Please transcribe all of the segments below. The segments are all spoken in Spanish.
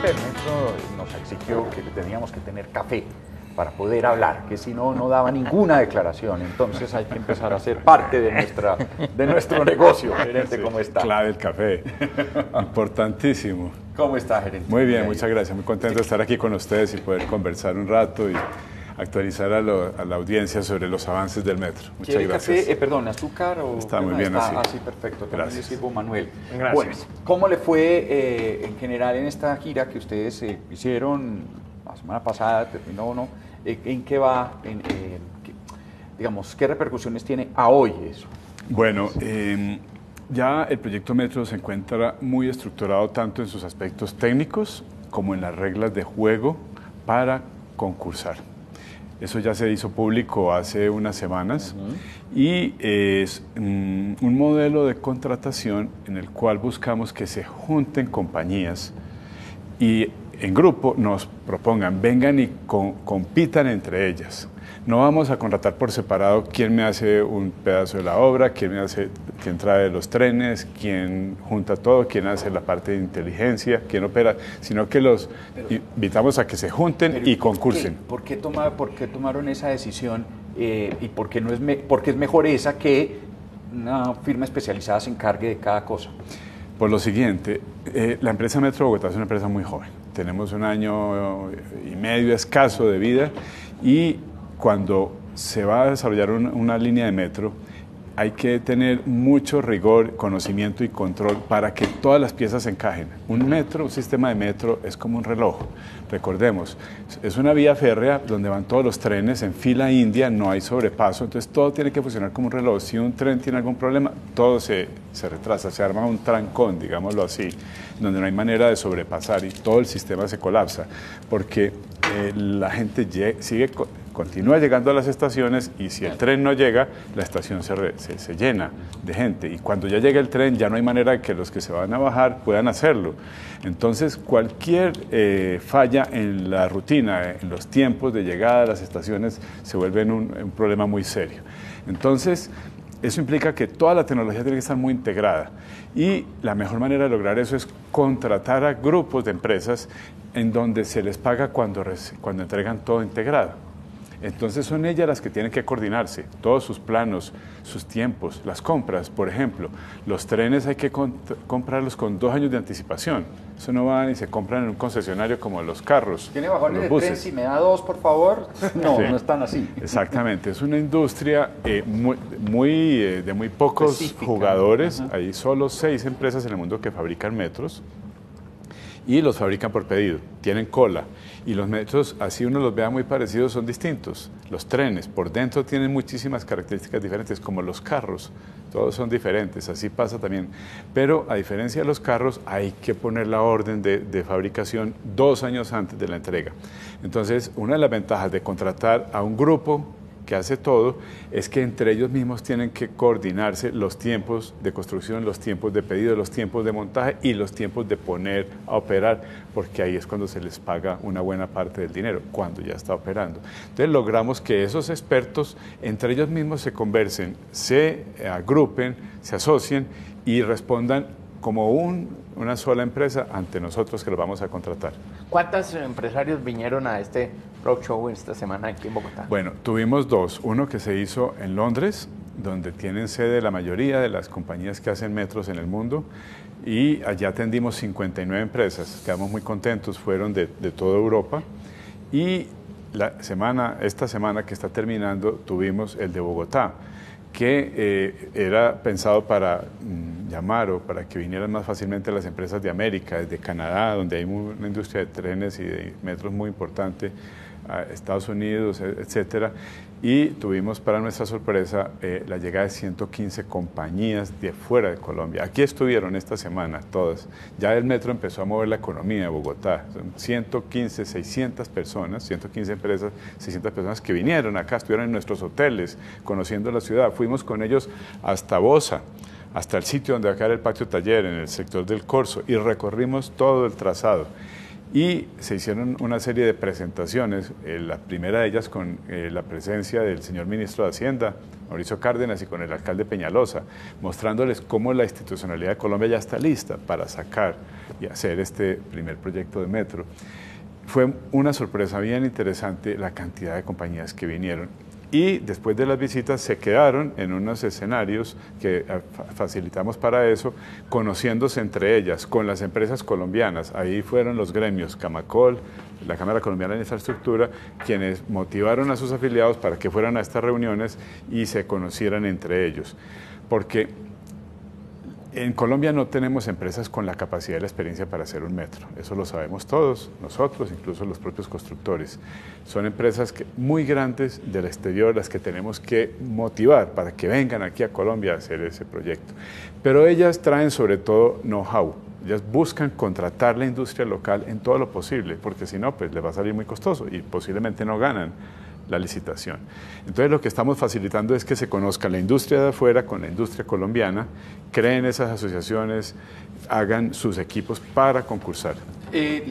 jefe del metro nos exigió que teníamos que tener café para poder hablar, que si no, no daba ninguna declaración. Entonces hay que empezar a ser parte de nuestro negocio. Gerente, ¿cómo está? Clave el café, importantísimo. ¿Cómo está, gerente? Muy bien, muchas gracias. Muy contento de estar aquí con ustedes y poder conversar un rato y actualizar a la audiencia sobre los avances del metro. Muchas gracias. Café, perdón, azúcar o... Está muy bien así. Así, perfecto. También Gracias. le sirvo, Manuel. Gracias. Bueno, ¿cómo le fue en general en esta gira que ustedes hicieron la semana pasada, terminó o no? ¿En qué va? Digamos, ¿qué repercusiones tiene a hoy eso? Bueno, ya el proyecto Metro se encuentra muy estructurado tanto en sus aspectos técnicos como en las reglas de juego para concursar. Eso ya se hizo público hace unas semanas y es un modelo de contratación en el cual buscamos que se junten compañías y en grupo nos propongan, vengan y compitan entre ellas. No vamos a contratar por separado quién me hace un pedazo de la obra, quién trae los trenes, quién junta todo, quién hace la parte de inteligencia, quién opera, sino que los invitamos a que se junten y concursen. ¿Por qué tomaron esa decisión y por qué es mejor esa que una firma especializada se encargue de cada cosa? Por lo siguiente, la empresa Metro Bogotá es una empresa muy joven. Tenemos 1 año y medio escaso de vida y cuando se va a desarrollar una línea de metro, hay que tener mucho rigor, conocimiento y control para que todas las piezas se encajen. Un sistema de metro es como un reloj. Recordemos, es una vía férrea donde van todos los trenes en fila india, no hay sobrepaso, entonces todo tiene que funcionar como un reloj. Si un tren tiene algún problema, todo se retrasa, se arma un trancón, digámoslo así, donde no hay manera de sobrepasar y todo el sistema se colapsa, porque la gente continúa llegando a las estaciones y si el tren no llega, la estación se llena de gente y cuando ya llega el tren ya no hay manera de que los que se van a bajar puedan hacerlo. Entonces cualquier falla en la rutina, en los tiempos de llegada a las estaciones se vuelve un problema muy serio. Entonces eso implica que toda la tecnología tiene que estar muy integrada y la mejor manera de lograr eso es contratar a grupos de empresas en donde se les paga cuando entregan todo integrado. Entonces son ellas las que tienen que coordinarse, todos sus planos, sus tiempos, las compras. Por ejemplo, los trenes hay que comprarlos con 2 años de anticipación. Eso no van y se compran en un concesionario como los carros. ¿Tiene vagones de tren? Si me da 2, por favor. No, sí. No están así. Exactamente, es una industria de muy pocos específica. Jugadores. Ajá. Hay solo 6 empresas en el mundo que fabrican metros. Y los fabrican por pedido, tienen cola. Y los metros, así uno los vea muy parecidos, son distintos. Los trenes, por dentro tienen muchísimas características diferentes, como los carros, todos son diferentes, así pasa también. Pero a diferencia de los carros, hay que poner la orden de fabricación 2 años antes de la entrega. Entonces, una de las ventajas de contratar a un grupo que hace todo, es que entre ellos mismos tienen que coordinarse los tiempos de construcción, los tiempos de pedido, los tiempos de montaje y los tiempos de poner a operar, porque ahí es cuando se les paga una buena parte del dinero, cuando ya está operando. Entonces logramos que esos expertos entre ellos mismos se conversen, se agrupen, se asocien y respondan como una sola empresa ante nosotros que los vamos a contratar. ¿Cuántos empresarios vinieron a este roadshow esta semana aquí en Bogotá? Bueno, tuvimos 2. Uno que se hizo en Londres, donde tienen sede la mayoría de las compañías que hacen metros en el mundo, y allá atendimos 59 empresas. Quedamos muy contentos, fueron de toda Europa. Y esta semana que está terminando, tuvimos el de Bogotá, que era pensado para llamar o para que vinieran más fácilmente las empresas de América, desde Canadá, donde hay una industria de trenes y de metros muy importante, a Estados Unidos, etcétera. Y tuvimos, para nuestra sorpresa, la llegada de 115 compañías de fuera de Colombia. Aquí estuvieron esta semana todas. Ya el metro empezó a mover la economía de Bogotá. Son 115, 600 personas, 115 empresas, 600 personas que vinieron acá, estuvieron en nuestros hoteles, conociendo la ciudad. Fuimos con ellos hasta Bosa, hasta el sitio donde va a quedar el patio taller, en el sector del Corso, y recorrimos todo el trazado. Y se hicieron una serie de presentaciones, la primera de ellas con la presencia del señor ministro de Hacienda, Mauricio Cárdenas y con el alcalde Peñalosa, mostrándoles cómo la institucionalidad de Colombia ya está lista para sacar y hacer este primer proyecto de metro. Fue una sorpresa bien interesante la cantidad de compañías que vinieron. Y después de las visitas se quedaron en unos escenarios que facilitamos para eso, conociéndose entre ellas, con las empresas colombianas. Ahí fueron los gremios, Camacol, la Cámara Colombiana de Infraestructura, quienes motivaron a sus afiliados para que fueran a estas reuniones y se conocieran entre ellos. Porque en Colombia no tenemos empresas con la capacidad y la experiencia para hacer un metro. Eso lo sabemos todos, nosotros, incluso los propios constructores. Son empresas muy grandes del exterior las que tenemos que motivar para que vengan aquí a Colombia a hacer ese proyecto. Pero ellas traen sobre todo know-how. Ellas buscan contratar la industria local en todo lo posible, porque si no, pues les va a salir muy costoso y posiblemente no ganan la licitación. Entonces lo que estamos facilitando es que se conozca la industria de afuera con la industria colombiana, creen esas asociaciones, hagan sus equipos para concursar.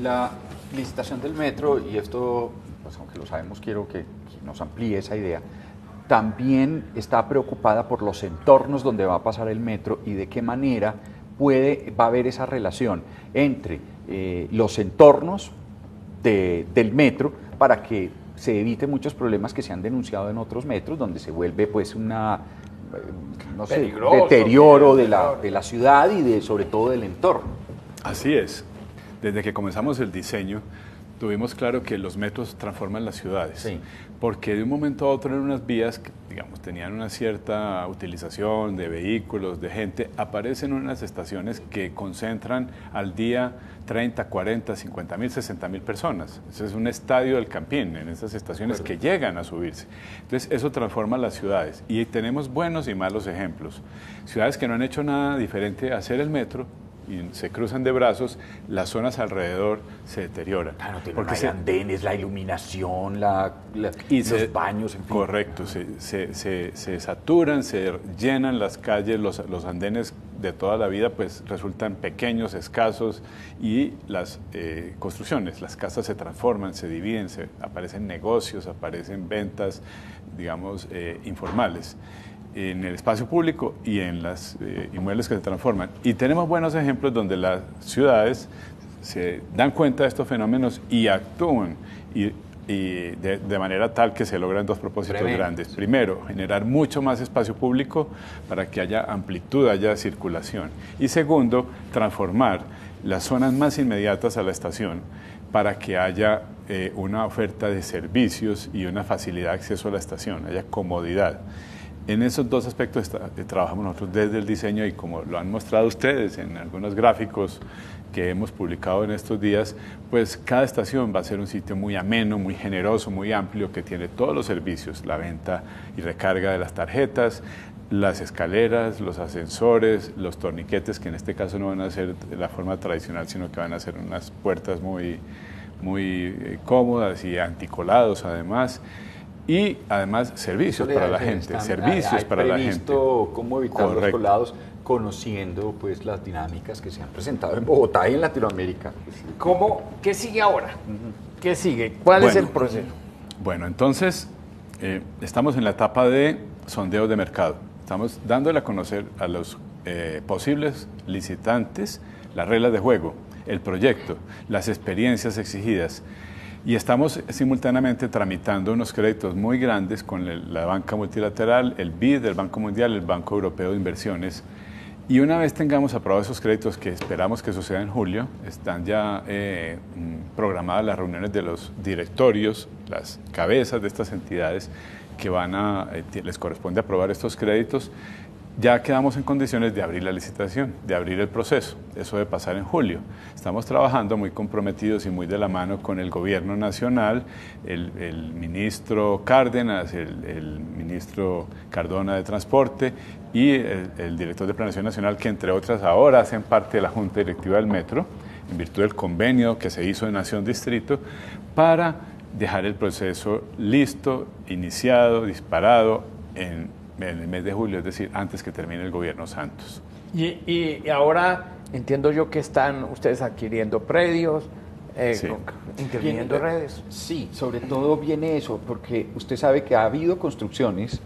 La licitación del metro, y esto, pues aunque lo sabemos, quiero que nos amplíe esa idea, también está preocupada por los entornos donde va a pasar el metro y de qué manera va a haber esa relación entre los entornos del metro para que se evite muchos problemas que se han denunciado en otros metros, donde se vuelve pues una, no sé, deterioro de la ciudad y sobre todo del entorno. Así es. Desde que comenzamos el diseño, tuvimos claro que los metros transforman las ciudades. Sí. Porque de un momento a otro en unas vías que, digamos, tenían una cierta utilización de vehículos, de gente, aparecen unas estaciones que concentran al día 30, 40, 50 mil, 60 mil personas. Ese es un estadio del Campín, en esas estaciones que llegan a subirse. Entonces, eso transforma las ciudades. Y tenemos buenos y malos ejemplos. Ciudades que no han hecho nada diferente a hacer el metro, y se cruzan de brazos, las zonas alrededor se deterioran. Claro, porque hay andenes, la iluminación, los baños, en fin. Correcto, se saturan, se llenan las calles, los andenes de toda la vida pues resultan pequeños, escasos, y las construcciones, las casas se transforman, se dividen, aparecen negocios, aparecen ventas, digamos, informales en el espacio público y en los inmuebles que se transforman. Y tenemos buenos ejemplos donde las ciudades se dan cuenta de estos fenómenos y actúan de manera tal que se logran dos propósitos grandes. Primero, generar mucho más espacio público para que haya amplitud, haya circulación. Y segundo, transformar las zonas más inmediatas a la estación para que haya una oferta de servicios y una facilidad de acceso a la estación, haya comodidad. En esos dos aspectos trabajamos nosotros desde el diseño, y como lo han mostrado ustedes en algunos gráficos que hemos publicado en estos días, pues cada estación va a ser un sitio muy ameno, muy generoso, muy amplio, que tiene todos los servicios, la venta y recarga de las tarjetas, las escaleras, los ascensores, los torniquetes, que en este caso no van a ser de la forma tradicional, sino que van a ser unas puertas muy cómodas y anticolados además. Y además servicios para la gente, cómo evitar los colados, conociendo pues las dinámicas que se han presentado en Bogotá y en Latinoamérica. ¿Qué sigue ahora? ¿Qué sigue? ¿Cuál es el proceso? Bueno, entonces estamos en la etapa de sondeo de mercado. Estamos dándole a conocer a los posibles licitantes las reglas de juego, el proyecto, las experiencias exigidas. Y estamos simultáneamente tramitando unos créditos muy grandes con la banca multilateral, el BID del Banco Mundial, el Banco Europeo de Inversiones. Y una vez tengamos aprobados esos créditos, que esperamos que suceda en julio, están ya programadas las reuniones de los directorios, las cabezas de estas entidades que les corresponde aprobar estos créditos. Ya quedamos en condiciones de abrir la licitación, de abrir el proceso. Eso debe pasar en julio. Estamos trabajando muy comprometidos y muy de la mano con el gobierno nacional, el ministro Cárdenas, el ministro Cardona de Transporte y el director de Planeación Nacional, que entre otras ahora hacen parte de la Junta Directiva del Metro, en virtud del convenio que se hizo en Nación Distrito, para dejar el proceso listo, iniciado, disparado en el mes de julio, es decir, antes que termine el gobierno Santos. Y ahora entiendo yo que están ustedes adquiriendo predios, sí, interviniendo redes. Sí, sobre todo viene eso, porque usted sabe que ha habido construcciones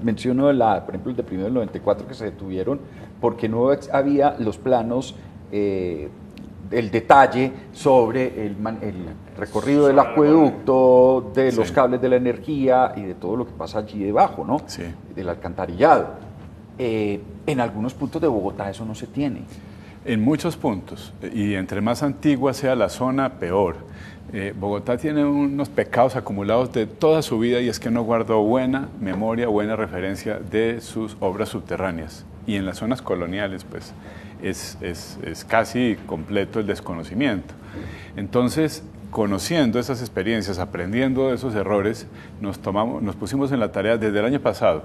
menciono, por ejemplo, el de primero del 94 que se detuvieron porque no había los planos, el detalle sobre el recorrido del acueducto, de los cables de la energía y de todo lo que pasa allí debajo, ¿no? Sí. Del alcantarillado. En algunos puntos de Bogotá eso no se tiene. En muchos puntos, y entre más antigua sea la zona, peor. Bogotá tiene unos pecados acumulados de toda su vida y es que no guardó buena memoria, buena referencia de sus obras subterráneas. Y en las zonas coloniales, pues, es casi completo el desconocimiento. Entonces, conociendo esas experiencias, aprendiendo de esos errores, nos pusimos en la tarea desde el año pasado.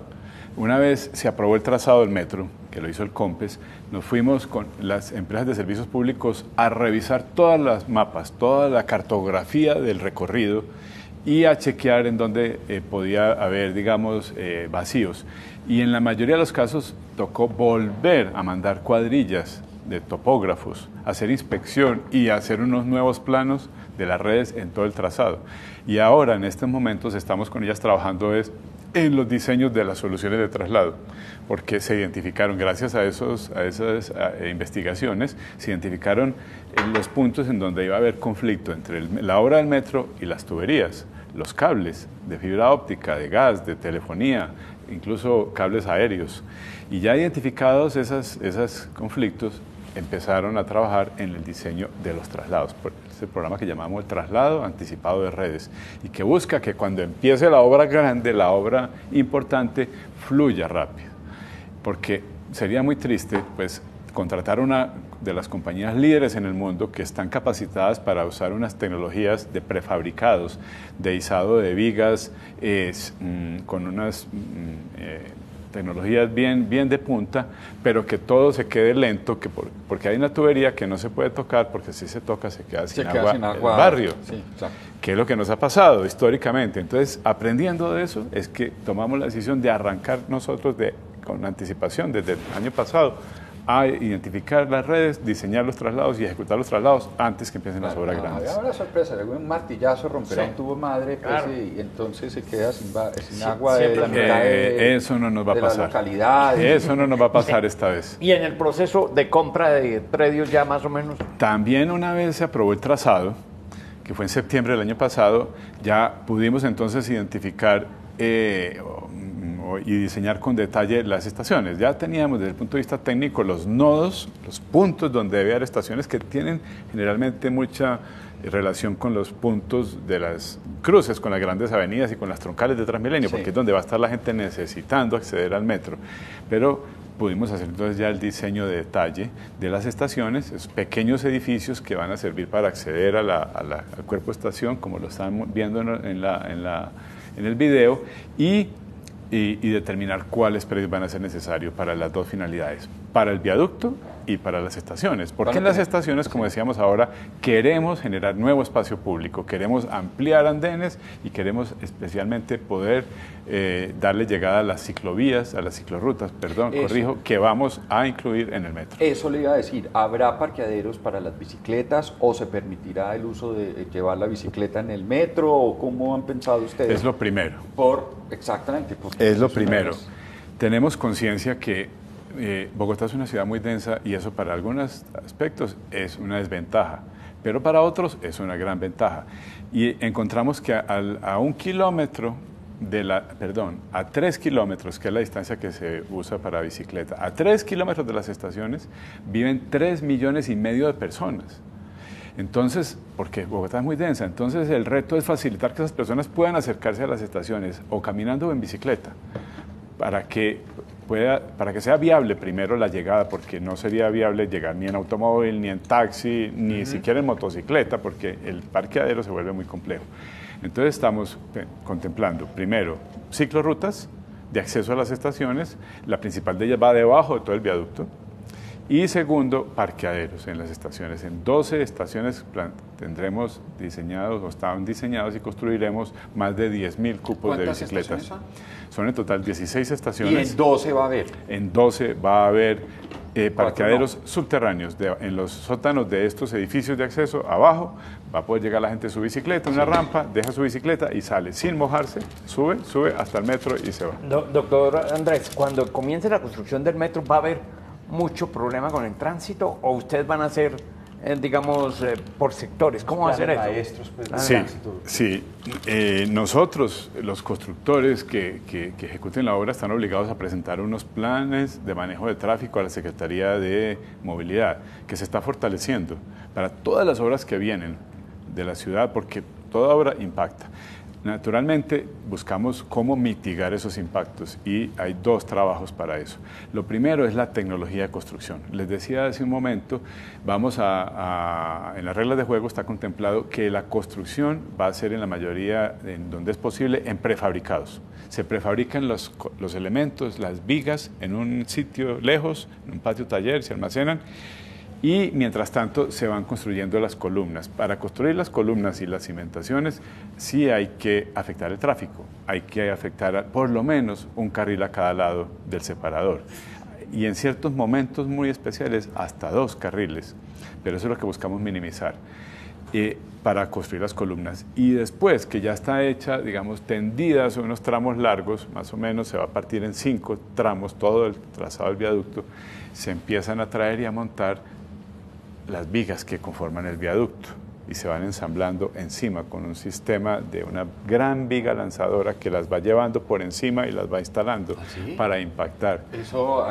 Una vez se aprobó el trazado del metro, que lo hizo el COMPES, nos fuimos con las empresas de servicios públicos a revisar todas las mapas, toda la cartografía del recorrido y a chequear en dónde podía haber, digamos, vacíos. Y en la mayoría de los casos tocó volver a mandar cuadrillas de topógrafos, hacer inspección y hacer unos nuevos planos de las redes en todo el trazado. Y ahora, en estos momentos, estamos con ellas trabajando en los diseños de las soluciones de traslado, porque se identificaron, gracias a esas investigaciones, se identificaron los puntos en donde iba a haber conflicto entre la obra del metro y las tuberías, los cables de fibra óptica, de gas, de telefonía, incluso cables aéreos. Y ya identificados esos conflictos, empezaron a trabajar en el diseño de los traslados. Ese programa que llamamos el traslado anticipado de redes y que busca que cuando empiece la obra grande, la obra importante, fluya rápido. Porque sería muy triste, pues, contratar una de las compañías líderes en el mundo que están capacitadas para usar unas tecnologías de prefabricados, de izado de vigas, con unas tecnologías bien de punta, pero que todo se quede lento, porque hay una tubería que no se puede tocar, porque si se toca se queda sin agua el barrio, sí, que es lo que nos ha pasado históricamente. Entonces, aprendiendo de eso, es que tomamos la decisión de arrancar nosotros con anticipación desde el año pasado a identificar las redes, diseñar los traslados y ejecutar los traslados antes que empiecen las obras grandes. Había una sorpresa, un martillazo romperá un tubo madre, pues, claro. Y entonces se queda sin agua de la mitad eso no nos va a pasar. La localidad. Eso no nos va a pasar esta vez. ¿Y en el proceso de compra de predios ya más o menos? También una vez se aprobó el trazado, que fue en septiembre del año pasado, ya pudimos entonces identificar y diseñar con detalle las estaciones. Ya teníamos desde el punto de vista técnico los nodos, los puntos donde debe haber estaciones que tienen generalmente mucha relación con los puntos de las cruces, con las grandes avenidas y con las troncales de Transmilenio, sí, porque es donde va a estar la gente necesitando acceder al metro. Pero pudimos hacer entonces ya el diseño de detalle de las estaciones, esos pequeños edificios que van a servir para acceder al cuerpo de estación, como lo están viendo en el video, y determinar cuáles predios van a ser necesarios para las dos finalidades, para el viaducto y para las estaciones. Porque en las estaciones, como decíamos ahora, queremos generar nuevo espacio público, queremos ampliar andenes y queremos especialmente poder darle llegada a las ciclovías, a las ciclorrutas, que vamos a incluir en el metro. Eso le iba a decir, ¿habrá parqueaderos para las bicicletas o se permitirá el uso de llevar la bicicleta en el metro o cómo han pensado ustedes? Es lo primero. Exactamente. Es lo primero. Tenemos conciencia que Bogotá es una ciudad muy densa y eso para algunos aspectos es una desventaja, pero para otros es una gran ventaja. Y encontramos que a 1 kilómetro a 3 kilómetros, que es la distancia que se usa para bicicleta, a 3 kilómetros de las estaciones viven 3,5 millones de personas. Entonces, porque Bogotá es muy densa, entonces el reto es facilitar que esas personas puedan acercarse a las estaciones o caminando o en bicicleta, para que sea viable primero la llegada, porque no sería viable llegar ni en automóvil, ni en taxi, ni siquiera en motocicleta, porque el parqueadero se vuelve muy complejo. Entonces estamos contemplando primero ciclorrutas de acceso a las estaciones, la principal de ellas va debajo de todo el viaducto, y segundo, parqueaderos en las estaciones. En 12 estaciones tendremos diseñados o están diseñados y construiremos más de 10,000 cupos de bicicletas. Son en total 16 estaciones. ¿Y en 12 va a haber? En 12 va a haber parqueaderos subterráneos en los sótanos de estos edificios de acceso. Abajo va a poder llegar la gente en su bicicleta, una rampa, deja su bicicleta y sale sin mojarse, sube hasta el metro y se va. Doctor Andrés, cuando comience la construcción del metro, ¿va a haber mucho problema con el tránsito o ustedes van a hacer, digamos, por sectores? ¿Cómo va a ser eso? Maestros, pues, Sí. Nosotros, los constructores que ejecuten la obra, están obligados a presentar unos planes de manejo de tráfico a la Secretaría de Movilidad, que se está fortaleciendo para todas las obras que vienen de la ciudad, porque toda obra impacta. Naturalmente, buscamos cómo mitigar esos impactos y hay dos trabajos para eso. Lo primero es la tecnología de construcción. Les decía hace un momento, en las reglas de juego está contemplado que la construcción va a ser en la mayoría, en donde es posible, en prefabricados. Se prefabrican los elementos, las vigas en un sitio lejos, en un patio taller, se almacenan. Y mientras tanto se van construyendo las columnas. Para construir las columnas y las cimentaciones sí hay que afectar el tráfico, hay que afectar por lo menos un carril a cada lado del separador. Y en ciertos momentos muy especiales hasta 2 carriles, pero eso es lo que buscamos minimizar para construir las columnas. Y después que ya está hecha, digamos, tendidas unos tramos largos, más o menos se va a partir en 5 tramos, todo el trazado del viaducto, se empiezan a traer y a montar las vigas que conforman el viaducto y se van ensamblando encima con un sistema de una gran viga lanzadora que las va llevando por encima y las va instalando para impactar. Eso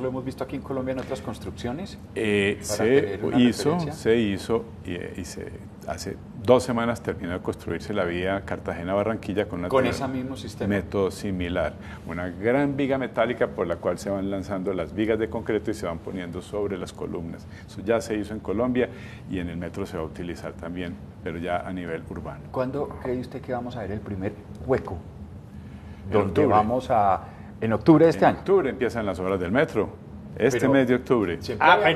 lo hemos visto aquí en Colombia en otras construcciones. Se hizo y hace 2 semanas terminó de construirse la vía Cartagena-Barranquilla con ese mismo sistema. Método similar. Una gran viga metálica por la cual se van lanzando las vigas de concreto y se van poniendo sobre las columnas. Eso ya se hizo en Colombia y en el metro se va a utilizar también, pero ya a nivel urbano. ¿Cuándo cree usted que vamos a ver el primer hueco? En octubre de este año. En octubre empiezan las obras del metro. Mes de octubre.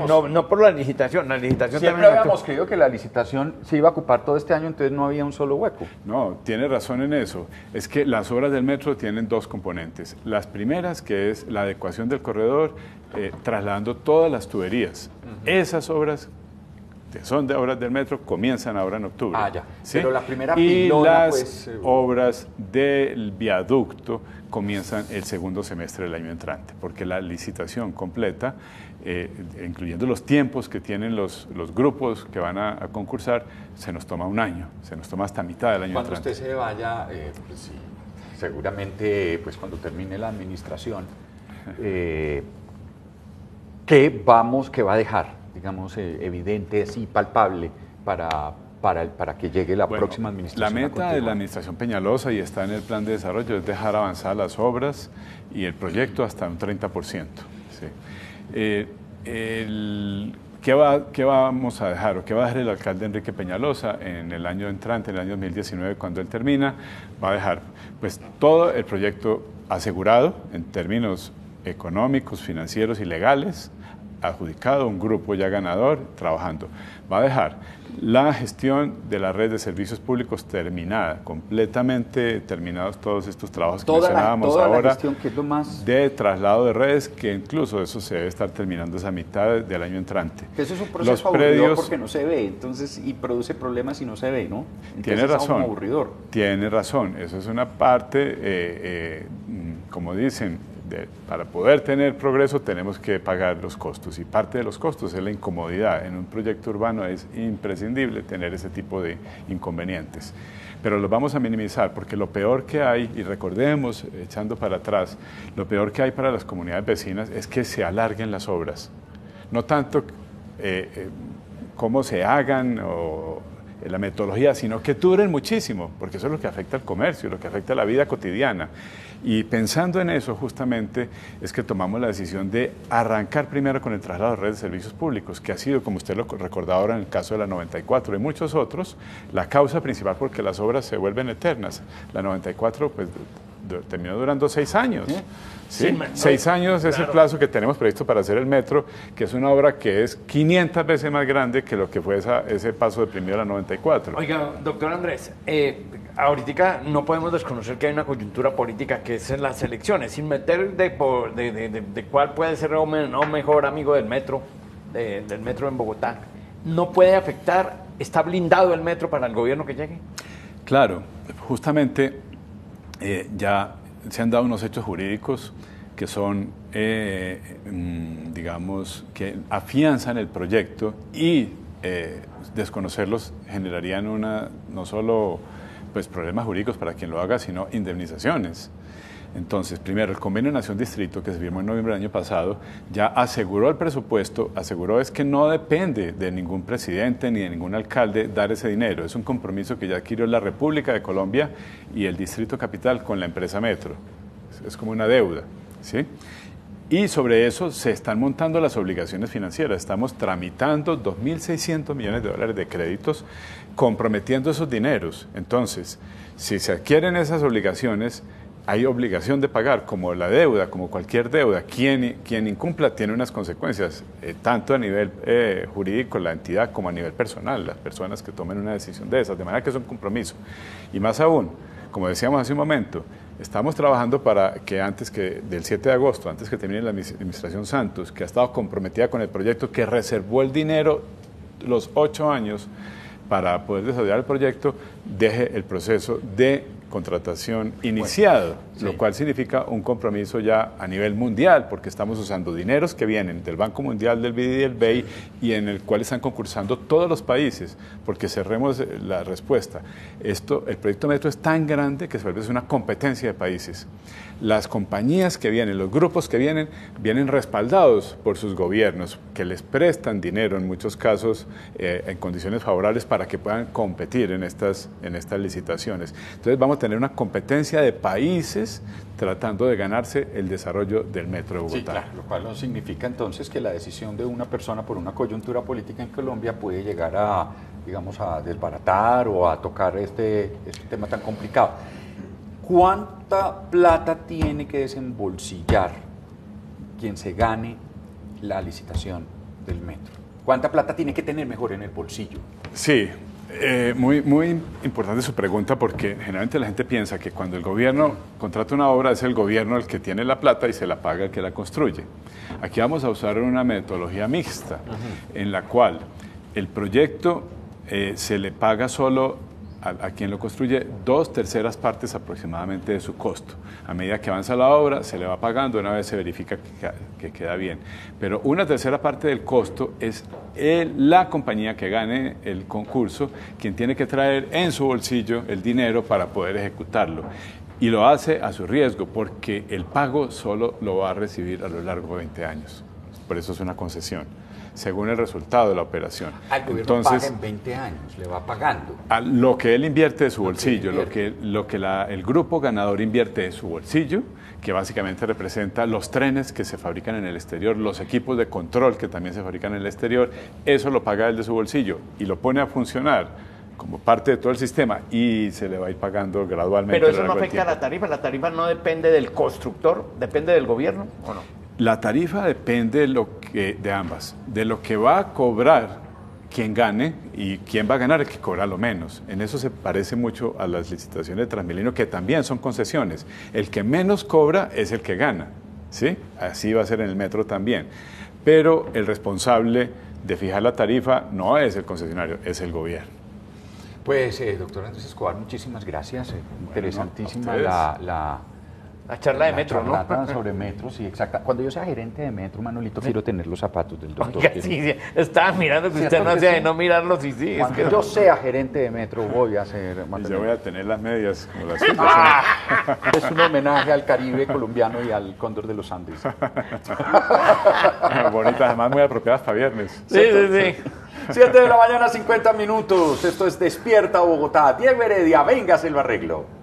No por la licitación siempre habíamos creído que la licitación se iba a ocupar todo este año, entonces no había un solo hueco. No, tiene razón en eso. Es que las obras del metro tienen 2 componentes. Las primeras, que es la adecuación del corredor, trasladando todas las tuberías. Esas obras, que son de obras del metro, comienzan ahora en octubre. Ya. ¿Sí? Pero la primera pilona, obras del viaducto comienzan el segundo semestre del año entrante, porque la licitación completa, incluyendo los tiempos que tienen los grupos que van a concursar, se nos toma un año, se nos toma hasta mitad del año entrante. Cuando usted se vaya, seguramente cuando termine la administración, ¿qué va a dejar, digamos, evidente, así palpable para que llegue la próxima administración? La meta de la administración Peñalosa, y está en el plan de desarrollo, es dejar avanzar las obras y el proyecto hasta un 30%. ¿Sí? ¿Qué vamos a dejar o qué va a dejar el alcalde Enrique Peñalosa en el año entrante, en el año 2019, cuando él termina? Va a dejar pues todo el proyecto asegurado en términos económicos, financieros y legales, adjudicado, un grupo ya ganador, trabajando. Va a dejar la gestión de la red de servicios públicos terminada, completamente terminados todos estos trabajos que mencionábamos ahora, la gestión, que es lo más... de traslado de redes, que incluso eso se debe estar terminando esa mitad del año entrante. Que eso es un proceso aburridor porque no se ve, entonces, y produce problemas y no se ve, ¿no? Entonces tiene razón, aburridor. Tiene razón, eso es una parte, como dicen, para poder tener progreso tenemos que pagar los costos, y parte de los costos es la incomodidad. En un proyecto urbano es imprescindible tener ese tipo de inconvenientes, pero los vamos a minimizar, porque lo peor que hay, y recordemos, echando para atrás, lo peor que hay para las comunidades vecinas es que se alarguen las obras, no tanto cómo se hagan o la metodología, sino que duren muchísimo, porque eso es lo que afecta al comercio, lo que afecta a la vida cotidiana. Y pensando en eso, justamente, es que tomamos la decisión de arrancar primero con el traslado de redes de servicios públicos, que ha sido, como usted lo recordaba ahora en el caso de la 94 y muchos otros, la causa principal porque las obras se vuelven eternas. La 94, pues, terminó durando 6 años. ¿Sí? Sí, 6 años es el plazo que tenemos previsto para hacer el metro, que es una obra que es 500 veces más grande que lo que fue ese paso de primero a la 94. Oiga, doctor Andrés, ahorita no podemos desconocer que hay una coyuntura política que es en las elecciones, sin meter de cuál puede ser o mejor amigo del metro en Bogotá. ¿No puede afectar, está blindado el metro para el gobierno que llegue? Claro, justamente ya se han dado unos hechos jurídicos que son, digamos, que afianzan el proyecto y desconocerlos generarían no solo pues, problemas jurídicos para quien lo haga, sino indemnizaciones. Entonces, primero, el Convenio Nación-Distrito, que se firmó en noviembre del año pasado, ya aseguró el presupuesto, aseguró es que no depende de ningún presidente ni de ningún alcalde dar ese dinero. Es un compromiso que ya adquirió la República de Colombia y el Distrito Capital con la empresa Metro. Es como una deuda, ¿sí? Y sobre eso se están montando las obligaciones financieras. Estamos tramitando 2.600 millones de dólares de créditos comprometiendo esos dineros. Entonces, si se adquieren esas obligaciones, hay obligación de pagar, como la deuda, como cualquier deuda. Quien incumpla tiene unas consecuencias, tanto a nivel jurídico, la entidad, como a nivel personal, las personas que tomen una decisión de esas, de manera que es un compromiso. Y más aún, como decíamos hace un momento, estamos trabajando para que del 7 de agosto, antes que termine la administración Santos, que ha estado comprometida con el proyecto, que reservó el dinero los 8 años para poder desarrollar el proyecto, deje el proceso de contratación iniciado, sí. Lo cual significa un compromiso ya a nivel mundial, porque estamos usando dineros que vienen del Banco Mundial, del BID y del BEI, y en el cual están concursando todos los países, porque cerremos la respuesta. El proyecto Metro es tan grande que se vuelve una competencia de países. Las compañías que vienen, los grupos que vienen respaldados por sus gobiernos, que les prestan dinero en muchos casos en condiciones favorables para que puedan competir en estas licitaciones. Entonces vamos a tener una competencia de países tratando de ganarse el desarrollo del Metro de Bogotá. Sí, claro, lo cual no significa entonces que la decisión de una persona por una coyuntura política en Colombia puede llegar a, digamos, a desbaratar o a tocar este tema tan complicado. ¿Cuánta plata tiene que desembolsillar quien se gane la licitación del metro? ¿Cuánta plata tiene que tener mejor en el bolsillo? Sí, muy importante su pregunta, porque generalmente la gente piensa que cuando el gobierno contrata una obra es el gobierno el que tiene la plata y se la paga el que la construye. Aquí vamos a usar una metodología mixta, en la cual el proyecto se le paga solo a quien lo construye 2/3 partes aproximadamente de su costo. A medida que avanza la obra, se le va pagando, una vez se verifica que queda bien. Pero 1/3 parte del costo es la compañía que gane el concurso quien tiene que traer en su bolsillo el dinero para poder ejecutarlo. Y lo hace a su riesgo, porque el pago solo lo va a recibir a lo largo de 20 años. Por eso es una concesión, según el resultado de la operación. Al gobierno paga en 20 años, le va pagando. A lo que él invierte de su bolsillo, lo que el grupo ganador invierte de su bolsillo, que básicamente representa los trenes que se fabrican en el exterior, los equipos de control que también se fabrican en el exterior, eso lo paga él de su bolsillo y lo pone a funcionar como parte de todo el sistema y se le va a ir pagando gradualmente. Pero eso no afecta a la tarifa no depende del constructor, depende del gobierno, ¿o no? La tarifa depende de ambas, de lo que va a cobrar quien gane y quién va a ganar el que cobra lo menos. En eso se parece mucho a las licitaciones de Transmilenio, que también son concesiones. El que menos cobra es el que gana, ¿sí? Así va a ser en el metro también. Pero el responsable de fijar la tarifa no es el concesionario, es el gobierno. Pues, doctor Andrés Escobar, muchísimas gracias. Interesantísima la charla de metro, ¿no? Sobre metro, sí, exacta. Cuando yo sea gerente de metro, Manolito, quiero tener los zapatos del doctor. Oiga, sí, estaba mirando que usted no hacía de no mirarlos y sí. Cuando yo sea gerente de metro, voy a ser... Y yo voy a tener las medias como las suyas. Es un homenaje al Caribe colombiano y al Cóndor de los Andes. Bonitas, además muy apropiadas para viernes. Sí. 7 de la mañana, 50 minutos. Esto es Despierta Bogotá. Diego Heredia, véngase, lo arreglo.